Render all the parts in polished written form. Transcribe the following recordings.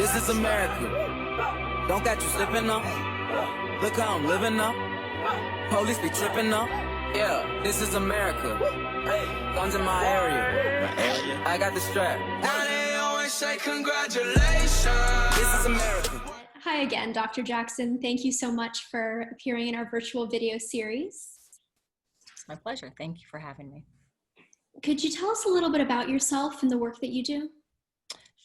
This is America. Don't got you slipping up. Look how I'm living up. Police be tripping up. Yeah, this is America. Guns in my area. I got the strap. Now they always say congratulations. This is America. Hi again, Dr. Jackson. Thank you so much for appearing in our virtual video series. It's my pleasure. Thank you for having me. Could you tell us a little bit about yourself and the work that you do?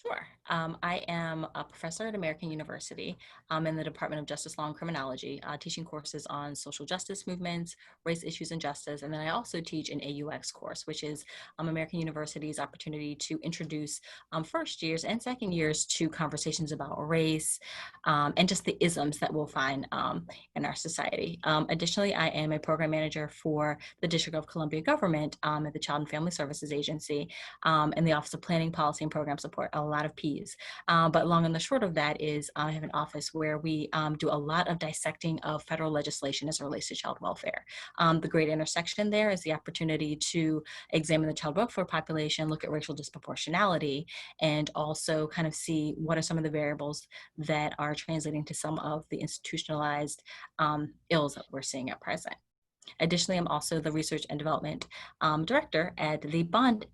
Sure. I am a professor at American University in the Department of Justice Law and Criminology, teaching courses on social justice movements, race issues and justice, and then I also teach an AUX course, which is American University's opportunity to introduce first years and second years to conversations about race and just the isms that we'll find in our society. Additionally, I am a program manager for the District of Columbia Government at the Child and Family Services Agency in the Office of Planning, Policy, and Program Support, a lot of P's. But long and the short of that is I have an office where we do a lot of dissecting of federal legislation as it relates to child welfare. The great intersection there is the opportunity to examine the child welfare population, look at racial disproportionality, and also kind of see what are some of the variables that are translating to some of the institutionalized ills that we're seeing at present. Additionally, I'm also the research and development director at the Bond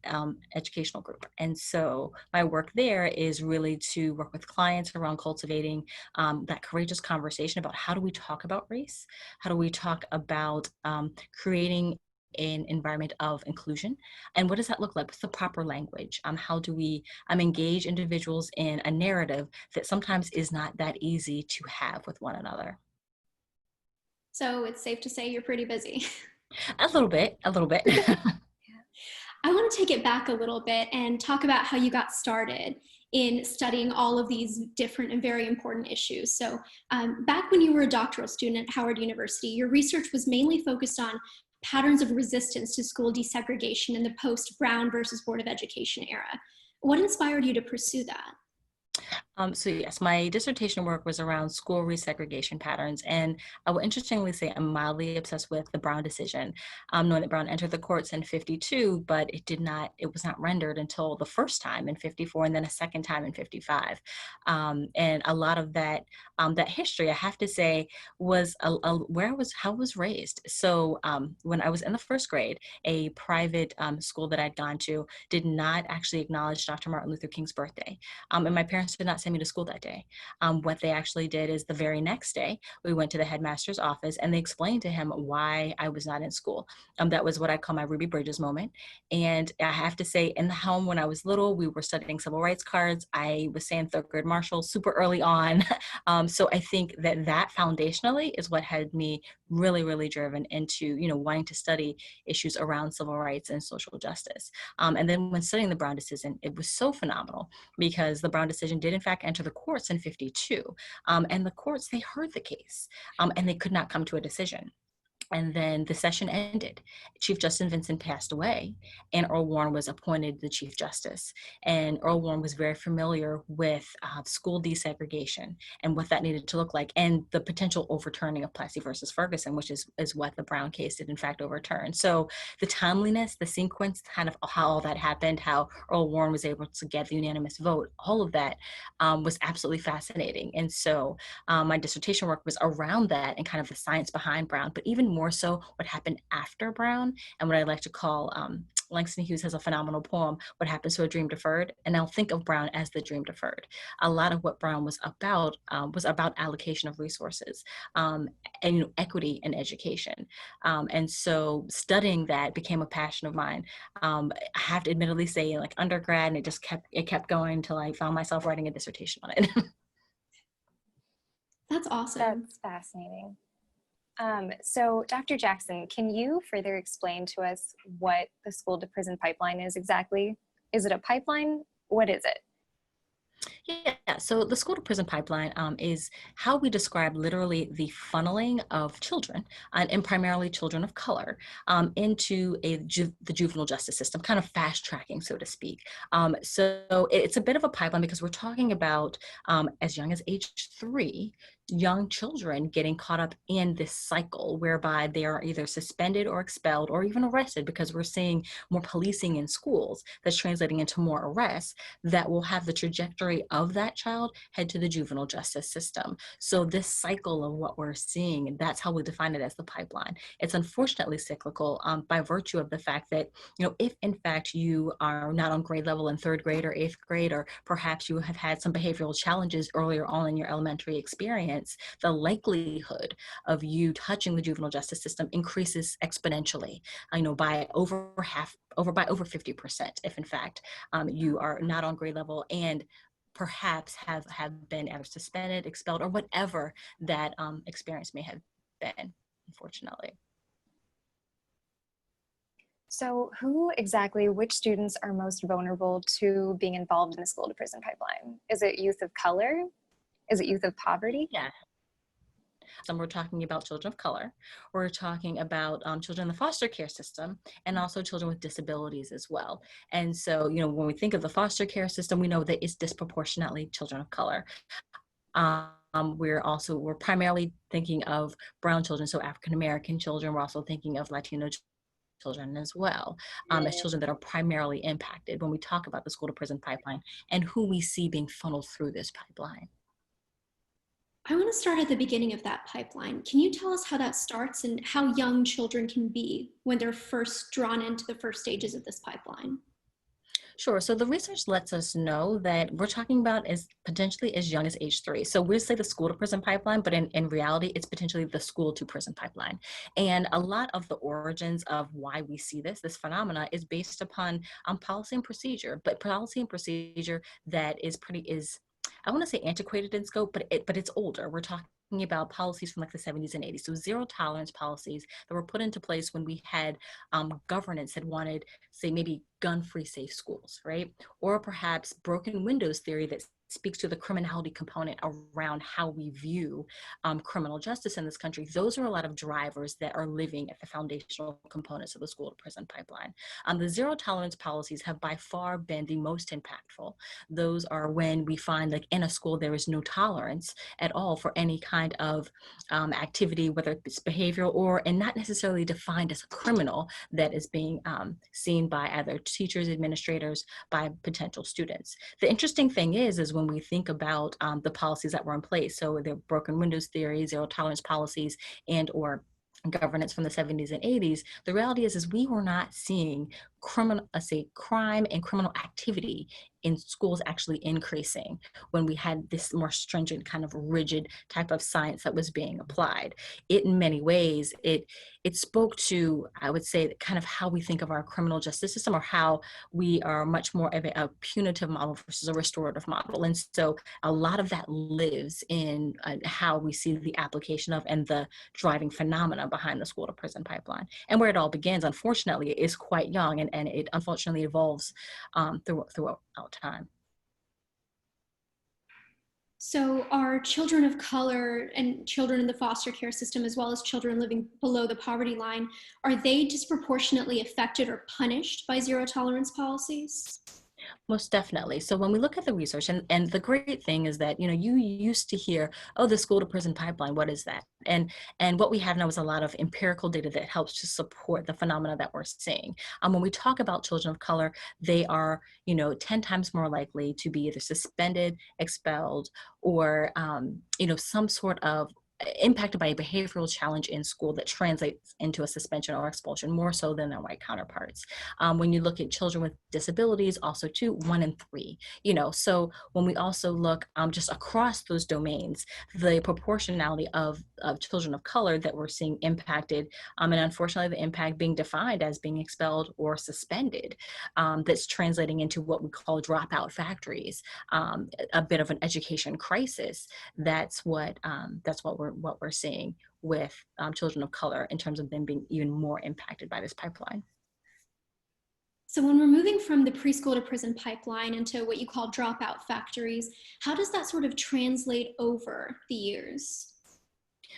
Educational Group. And so my work there is really to work with clients around cultivating that courageous conversation about how do we talk about race? How do we talk about creating an environment of inclusion? And what does that look like? What's the proper language? How do we engage individuals in a narrative that sometimes is not that easy to have with one another? So it's safe to say you're pretty busy. A little bit. I want to take it back a little bit and talk about how you got started in studying all of these different and very important issues. So back when you were a doctoral student at Howard University, your research was mainly focused on patterns of resistance to school desegregation in the post-Brown versus Board of Education era. What inspired you to pursue that? So yes, my dissertation work was around school resegregation patterns, and I will interestingly say I'm mildly obsessed with the Brown decision, knowing that Brown entered the courts in 52, but it was not rendered until the first time in 54, and then a second time in 55. And a lot of that history, I have to say, was how I was raised. So when I was in the first grade, a private school that I'd gone to did not actually acknowledge Dr. Martin Luther King's birthday, and my parents did not send me to school that day. What they actually did is the very next day, we went to the headmaster's office and they explained to him why I was not in school. That was what I call my Ruby Bridges moment. And I have to say, in the home when I was little, we were studying civil rights cards. I was saying third grade Marshall super early on. So I think that foundationally is what had me really, really driven into, wanting to study issues around civil rights and social justice. And then when studying the Brown decision, it was so phenomenal because the Brown decision did in fact enter the courts in 52. And the courts, they heard the case and they could not come to a decision. And then the session ended. Chief Justice Vincent passed away, and Earl Warren was appointed the Chief Justice. And Earl Warren was very familiar with school desegregation and what that needed to look like, and the potential overturning of Plessy versus Ferguson, which is what the Brown case did in fact overturn. So the timeliness, the sequence, kind of how all that happened, how Earl Warren was able to get the unanimous vote, all of that was absolutely fascinating. And so my dissertation work was around that and kind of the science behind Brown, but even more so what happened after Brown, and what I like to call, Langston Hughes has a phenomenal poem, What Happens to a Dream Deferred, and I'll think of Brown as the dream deferred. A lot of what Brown was about allocation of resources and equity in education. And so studying that became a passion of mine. I have to admittedly say, like undergrad, and it kept going until I found myself writing a dissertation on it. That's awesome. That's fascinating. So Dr. Jackson, can you further explain to us what the school to prison pipeline is exactly? Is it a pipeline? What is it? Yeah, so the school to prison pipeline is how we describe literally the funneling of children, and primarily children of color, into the juvenile justice system, kind of fast tracking, so to speak. So it's a bit of a pipeline because we're talking about as young as age 3, young children getting caught up in this cycle whereby they are either suspended or expelled or even arrested, because we're seeing more policing in schools that's translating into more arrests that will have the trajectory of of that child head to the juvenile justice system. So this cycle of what we're seeing, and that's how we define it as the pipeline. It's unfortunately cyclical by virtue of the fact that, if in fact you are not on grade level in third grade or eighth grade, or perhaps you have had some behavioral challenges earlier on in your elementary experience, the likelihood of you touching the juvenile justice system increases exponentially, by over 50%, if in fact you are not on grade level and perhaps have been either suspended, expelled, or whatever that experience may have been, unfortunately. So which students are most vulnerable to being involved in the school to prison pipeline? Is it youth of color? Is it youth of poverty? Yeah. So we're talking about children of color, we're talking about children in the foster care system, and also children with disabilities as well. And so, when we think of the foster care system, we know that it's disproportionately children of color. We're primarily thinking of brown children, so African-American children. We're also thinking of Latino children as well, as children that are primarily impacted when we talk about the school to prison pipeline and who we see being funneled through this pipeline. I want to start at the beginning of that pipeline. Can you tell us how that starts and how young children can be when they're first drawn into the first stages of this pipeline? Sure. So the research lets us know that we're talking about as potentially as young as age 3. So we say the school to prison pipeline, but in reality, it's potentially the school to prison pipeline. And a lot of the origins of why we see this phenomena is based upon policy and procedure, but policy and procedure that is I want to say antiquated in scope, but it's older. We're talking about policies from like the 70s and 80s. So zero tolerance policies that were put into place when we had governance that wanted, say, maybe gun-free safe schools, right? Or perhaps broken windows theory that speaks to the criminality component around how we view criminal justice in this country. Those are a lot of drivers that are living at the foundational components of the school to prison pipeline. The zero tolerance policies have by far been the most impactful. Those are when we find like in a school there is no tolerance at all for any kind of activity, whether it's behavioral and not necessarily defined as a criminal, that is being seen by either teachers, administrators, by potential students. The interesting thing is when we think about the policies that were in place, so the broken windows theory, zero tolerance policies, and or governance from the 70s and 80s, the reality is we were not seeing crime and criminal activity in schools actually increasing when we had this more stringent kind of rigid type of science that was being applied. It, in many ways, it spoke to, I would say, kind of how we think of our criminal justice system, or how we are much more of a punitive model versus a restorative model. And so a lot of that lives in how we see the application of and the driving phenomena behind the school to prison pipeline. And where it all begins, unfortunately, is quite young, and it unfortunately evolves throughout time. So are children of color and children in the foster care system, as well as children living below the poverty line, are they disproportionately affected or punished by zero tolerance policies? Most definitely. So when we look at the research, and the great thing is that, you used to hear, oh, the school to prison pipeline, what is that? And what we have now is a lot of empirical data that helps to support the phenomena that we're seeing. When we talk about children of color, they are, 10 times more likely to be either suspended, expelled, or, some sort of impacted by a behavioral challenge in school that translates into a suspension or expulsion, more so than their white counterparts. When you look at children with disabilities, also too, 1 in 3, so when we also look just across those domains, the proportionality of children of color that we're seeing impacted, and unfortunately the impact being defined as being expelled or suspended, that's translating into what we call dropout factories, a bit of an education crisis. That's what we're seeing with children of color in terms of them being even more impacted by this pipeline. So when we're moving from the preschool to prison pipeline into what you call dropout factories, how does that sort of translate over the years?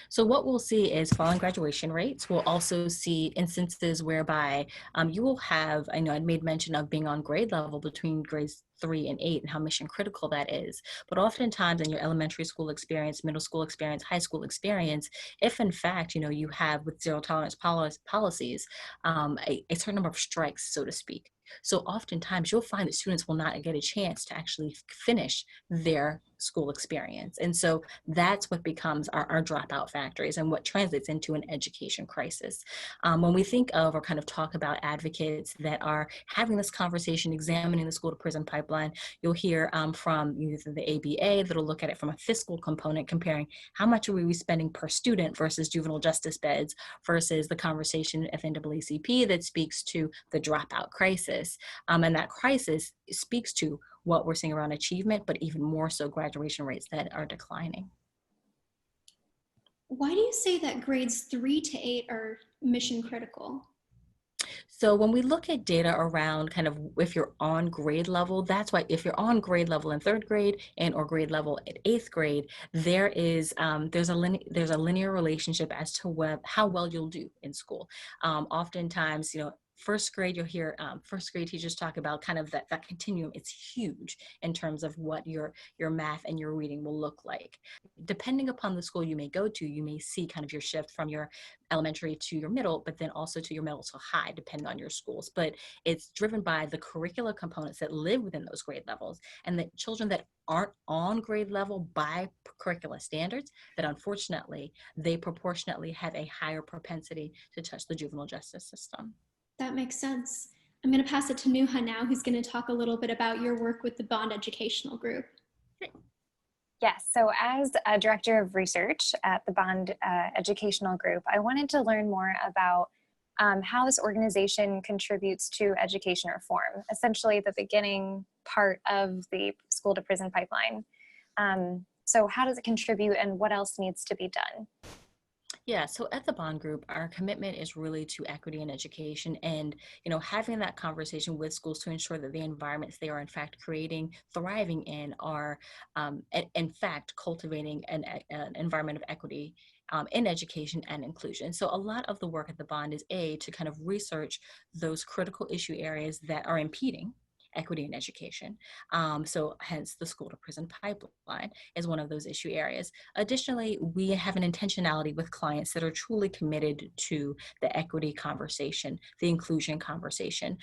So what we'll see is falling graduation rates. We'll also see instances whereby you will have, I know I'd made mention of being on grade level between grades 3 and 8 and how mission critical that is. But oftentimes in your elementary school experience, middle school experience, high school experience, if in fact, you have with zero tolerance policies, a certain number of strikes, so to speak, So oftentimes you'll find that students will not get a chance to actually finish their school experience. And so that's what becomes our dropout factories and what translates into an education crisis. When we think of or kind of talk about advocates that are having this conversation, examining the school to prison pipeline, you'll hear from either the ABA that'll look at it from a fiscal component, comparing how much are we spending per student versus juvenile justice beds versus the conversation at NAACP that speaks to the dropout crisis. And that crisis speaks to what we're seeing around achievement, but even more so graduation rates that are declining. Why do you say that grades 3 to 8 are mission critical? So when we look at data around kind of if you're on grade level, that's why if you're on grade level in 3rd grade and or grade level at 8th grade, there's a linear relationship as to how well you'll do in school. Oftentimes, first grade, you'll hear first grade teachers talk about kind of that continuum. It's huge in terms of what your math and your reading will look like. Depending upon the school you may go to, you may see kind of your shift from your elementary to your middle, but then also to your middle to high, depending on your schools. But it's driven by the curricular components that live within those grade levels, and the children that aren't on grade level by curricular standards, that unfortunately, they proportionately have a higher propensity to touch the juvenile justice system. That makes sense. I'm going to pass it to Nuha now, who's going to talk a little bit about your work with the Bond Educational Group. Yes, so as a director of research at the Bond Educational Group, I wanted to learn more about how this organization contributes to education reform, essentially the beginning part of the school to prison pipeline. So how does it contribute and what else needs to be done? Yeah, so at the Bond Group, our commitment is really to equity in education and, having that conversation with schools to ensure that the environments they are in fact creating, thriving in are, in fact, cultivating an environment of equity in education and inclusion. So a lot of the work at the Bond is to kind of research those critical issue areas that are impeding equity in education. So hence the school to prison pipeline is one of those issue areas. Additionally, we have an intentionality with clients that are truly committed to the equity conversation, the inclusion conversation,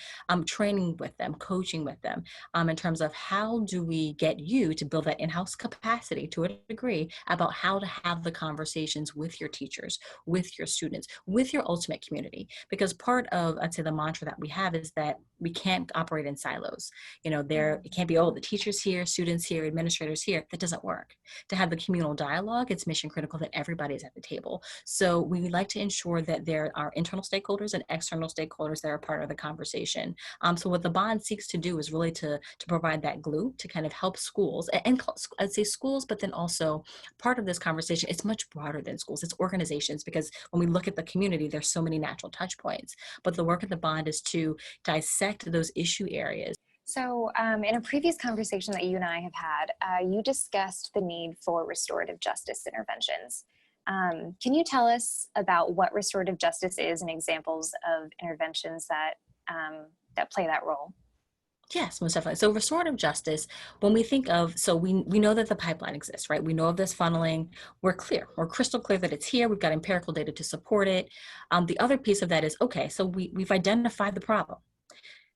training with them, coaching with them in terms of how do we get you to build that in-house capacity to a degree about how to have the conversations with your teachers, with your students, with your ultimate community. Because part of, I'd say, the mantra that we have is that we can't operate in silos. It can't be, the teachers here, students here, administrators here. That doesn't work. To have the communal dialogue, it's mission critical that everybody's at the table. So we like to ensure that there are internal stakeholders and external stakeholders that are part of the conversation. So what the Bond seeks to do is really to provide that glue to kind of help schools, and I'd say schools, but then also part of this conversation, it's much broader than schools, it's organizations, because when we look at the community, there's so many natural touch points. But the work of the Bond is to dissect those issue areas. So in a previous conversation that you and I have had, you discussed the need for restorative justice interventions. Can you tell us about what restorative justice is and examples of interventions that, that play that role? Yes, most definitely. So restorative justice, when we think of, so we know that the pipeline exists, right? We know of this funneling. We're crystal clear that it's here. We've got empirical data to support it. The other piece of that is, okay, so we've identified the problem.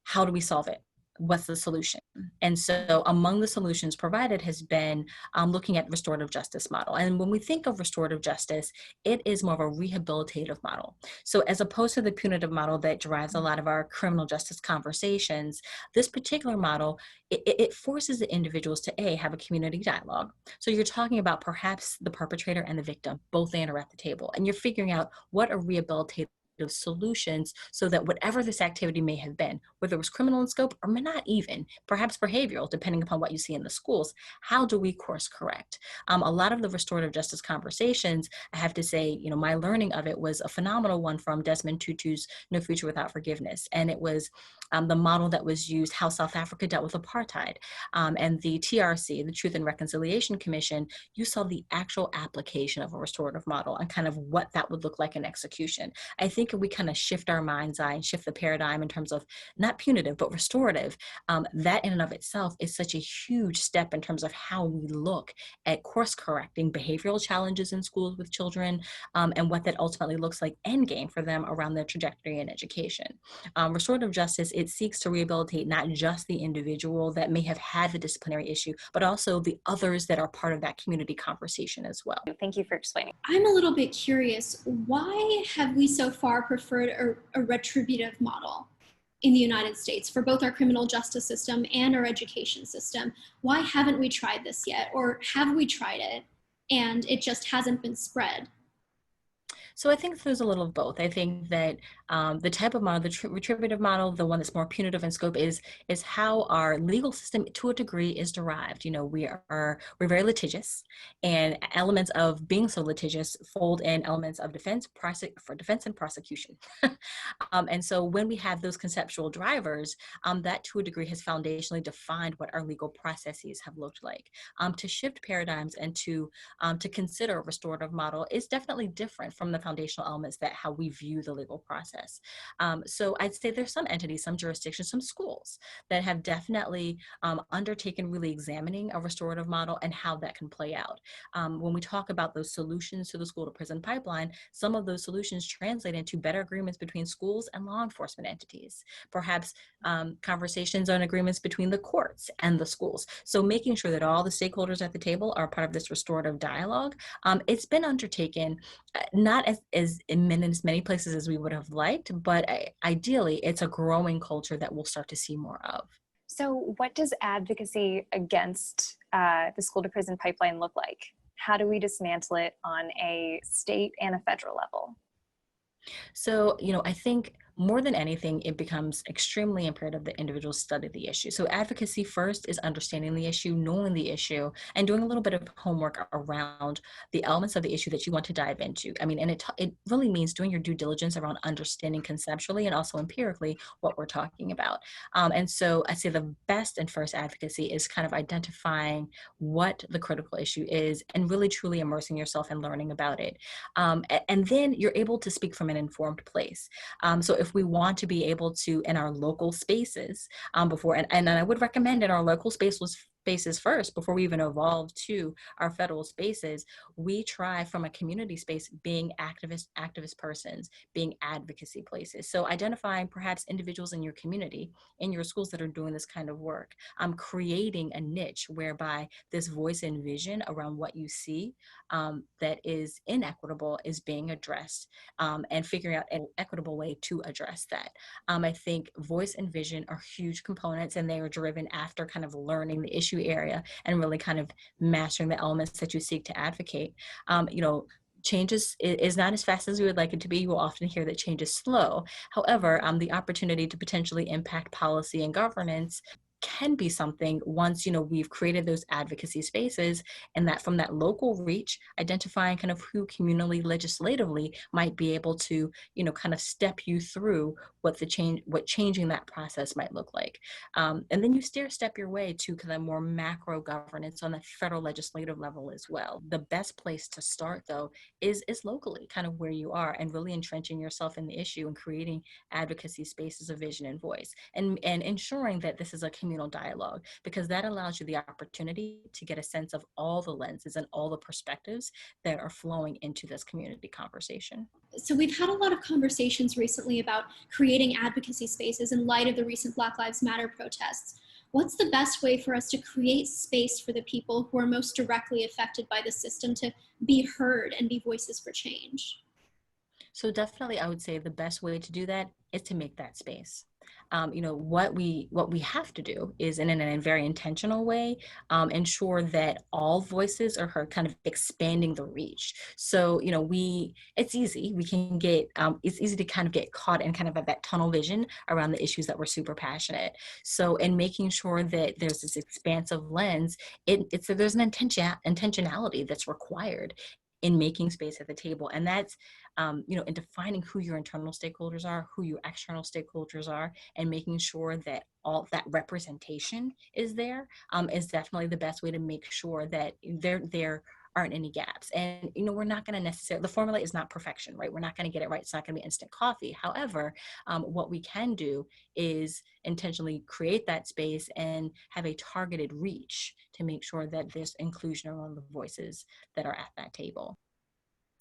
How do we solve it? What's the solution? And so among the solutions provided has been looking at restorative justice model. And when we think of restorative justice, it is more of a rehabilitative model. So as opposed to the punitive model that drives a lot of our criminal justice conversations, this particular model, it forces the individuals to have a community dialogue. So you're talking about perhaps the perpetrator and the victim, both are at the table, and you're figuring out what a rehabilitative solutions so that whatever this activity may have been, whether it was criminal in scope or not even, perhaps behavioral, depending upon what you see in the schools, how do we course correct? A lot of the restorative justice conversations, I have to say, my learning of it was a phenomenal one from Desmond Tutu's No Future Without Forgiveness. And it was the model that was used, how South Africa dealt with apartheid. And the TRC, the Truth and Reconciliation Commission, you saw the actual application of a restorative model and kind of what that would look like in execution. I think if we kind of shift our mind's eye and shift the paradigm in terms of not punitive, but restorative, that in and of itself is such a huge step in terms of how we look at course correcting behavioral challenges in schools with children and what that ultimately looks like end game for them around their trajectory in education. Restorative justice, it seeks to rehabilitate not just the individual that may have had the disciplinary issue, but also the others that are part of that community conversation as well. Thank you for explaining. I'm a little bit curious, why have we so far preferred a retributive model in the United States for both our criminal justice system and our education system? Why haven't we tried this yet? Or have we tried it and it just hasn't been spread? So I think there's a little of both. I think that the type of model, the retributive model, the one that's more punitive in scope, is how our legal system, to a degree, is derived. You know, we're very litigious, and elements of being so litigious fold in elements of defense and prosecution. And so when we have those conceptual drivers, that to a degree has foundationally defined what our legal processes have looked like. To shift paradigms and to consider a restorative model is definitely different from the foundational elements that how we view the legal process. So I'd say there's some entities, some jurisdictions, some schools that have definitely undertaken really examining a restorative model and how that can play out. When we talk about those solutions to the school to prison pipeline, some of those solutions translate into better agreements between schools and law enforcement entities, perhaps conversations on agreements between the courts and the schools. So making sure that all the stakeholders at the table are part of this restorative dialogue. It's been undertaken not as in many places as we would have liked, but ideally it's a growing culture that we'll start to see more of. So what does advocacy against the school to prison pipeline look like? How do we dismantle it on a state and a federal level? So, you know, I think more than anything, it becomes extremely imperative that individuals study the issue. So advocacy first is understanding the issue, knowing the issue, and doing a little bit of homework around the elements of the issue that you want to dive into. I mean, and it really means doing your due diligence around understanding conceptually and also empirically what we're talking about. And so I say the best and first advocacy is kind of identifying what the critical issue is and really truly immersing yourself in learning about it. And then you're able to speak from an informed place. So if we want to be able to, in our local spaces, and I would recommend in our local spaces first, before we even evolve to our federal spaces, we try from a community space being activist persons, being advocacy places. So identifying perhaps individuals in your community, in your schools that are doing this kind of work, creating a niche whereby this voice and vision around what you see that is inequitable is being addressed, and figuring out an equitable way to address that. I think voice and vision are huge components, and they are driven after kind of learning the issue area and really kind of mastering the elements that you seek to advocate. You know, change is not as fast as we would like it to be. You will often hear that change is slow. However, the opportunity to potentially impact policy and governance can be something once, you know, we've created those advocacy spaces, and that from that local reach, identifying kind of who communally legislatively might be able to, you know, kind of step you through what changing that process might look like. And then you step your way to kind of more macro governance on the federal legislative level as well. The best place to start though is locally, kind of where you are, and really entrenching yourself in the issue and creating advocacy spaces of vision and voice, and ensuring that this is a communal dialogue, because that allows you the opportunity to get a sense of all the lenses and all the perspectives that are flowing into this community conversation. So we've had a lot of conversations recently about creating advocacy spaces in light of the recent Black Lives Matter protests. What's the best way for us to create space for the people who are most directly affected by the system to be heard and be voices for change? So definitely, I would say the best way to do that is to make that space. You know, what we have to do is, in a very intentional way, ensure that all voices are heard, kind of expanding the reach. So, you know, it's easy to kind of get caught in kind of that tunnel vision around the issues that we're super passionate. So in making sure that there's this expansive lens, there's an intentionality that's required in making space at the table. And that's, you know, in defining who your internal stakeholders are, who your external stakeholders are, and making sure that all that representation is there, is definitely the best way to make sure that there aren't any gaps. And, you know, we're not going to necessarily, the formula is not perfection, right? We're not going to get it right. It's not going to be instant coffee. However, what we can do is intentionally create that space and have a targeted reach to make sure that there's inclusion around the voices that are at that table.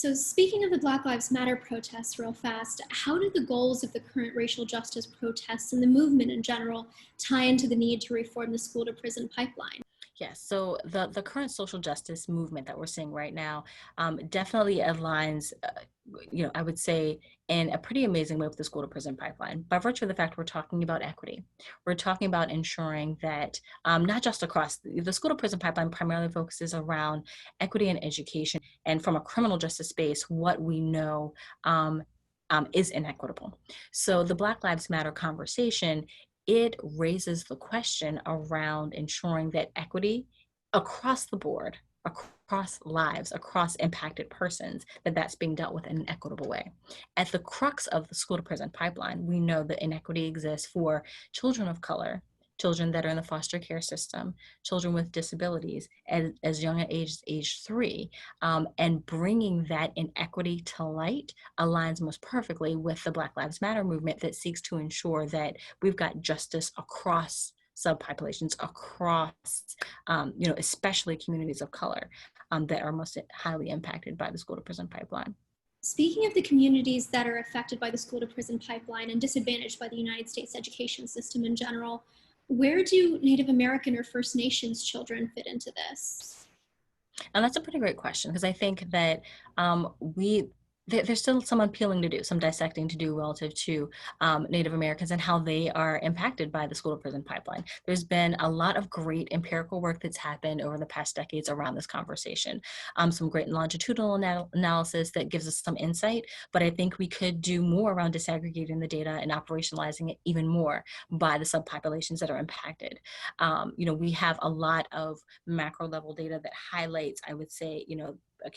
So speaking of the Black Lives Matter protests real fast, how do the goals of the current racial justice protests and the movement in general tie into the need to reform the school to prison pipeline? Yes, so the current social justice movement that we're seeing right now definitely aligns, I would say, in a pretty amazing way with the school to prison pipeline. By virtue of the fact we're talking about equity, we're talking about ensuring that not just across the school to prison pipeline primarily focuses around equity and education, and from a criminal justice space, what we know is inequitable. So the Black Lives Matter conversation, it raises the question around ensuring that equity across the board, across lives, across impacted persons, that's being dealt with in an equitable way. At the crux of the school to prison pipeline, we know that inequity exists for children of color, children that are in the foster care system, children with disabilities as young as age 3, and bringing that inequity to light aligns most perfectly with the Black Lives Matter movement that seeks to ensure that we've got justice across subpopulations, across, especially communities of color that are most highly impacted by the school to prison pipeline. Speaking of the communities that are affected by the school to prison pipeline and disadvantaged by the United States education system in general, where do Native American or First Nations children fit into this? And that's a pretty great question, because I think that there's still some unpeeling to do, some dissecting to do relative to Native Americans and how they are impacted by the school to prison pipeline. There's been a lot of great empirical work that's happened over the past decades around this conversation. Some great longitudinal analysis that gives us some insight, but I think we could do more around disaggregating the data and operationalizing it even more by the subpopulations that are impacted. We have a lot of macro level data that highlights, I would say,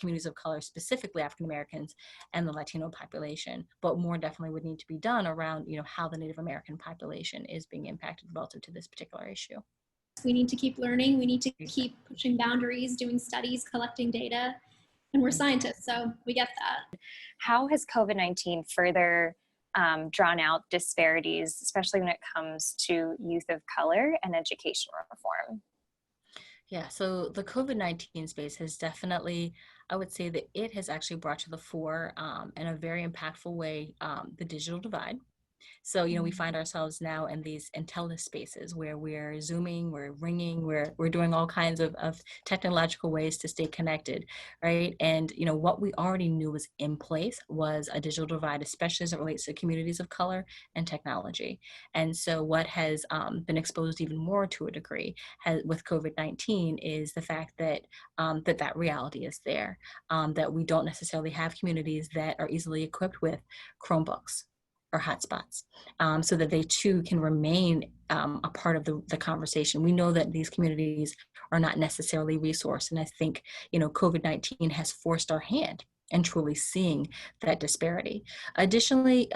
communities of color, specifically African Americans and the Latino population, but more definitely would need to be done around, how the Native American population is being impacted relative to this particular issue. We need to keep learning. We need to keep pushing boundaries, doing studies, collecting data, and we're scientists, so we get that. How has COVID-19 further drawn out disparities, especially when it comes to youth of color and education reform? Yeah, so the COVID-19 space has definitely, I would say that it has actually brought to the fore in a very impactful way the digital divide. So, we find ourselves now in these intelligent spaces where we're Zooming, we're ringing, we're doing all kinds of technological ways to stay connected, right? And, what we already knew was in place was a digital divide, especially as it relates to communities of color and technology. And so what has been exposed even more to a degree with COVID-19 is the fact that that reality is there, that we don't necessarily have communities that are easily equipped with Chromebooks or hotspots, so that they too can remain a part of the conversation. We know that these communities are not necessarily resourced, and I think COVID-19 has forced our hand and truly seeing that disparity. Additionally,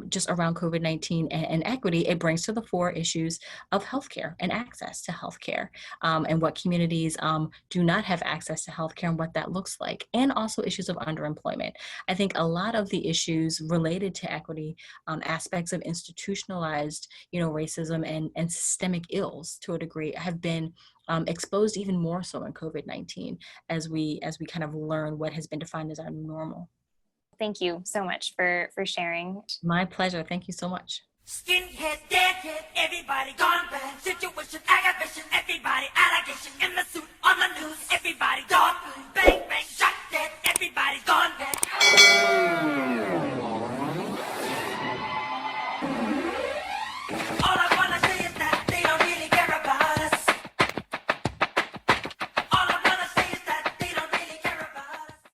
just around COVID-19 and equity, it brings to the fore issues of healthcare and access to healthcare, and what communities do not have access to healthcare and what that looks like, and also issues of underemployment. I think a lot of the issues related to equity, aspects of institutionalized, racism and systemic ills to a degree have been exposed even more so in COVID-19 as we kind of learn what has been defined as our new normal. Thank you so much for sharing. My pleasure. Thank you so much. Skinhead, deadhead, everybody gone bad. Situation, aggravation,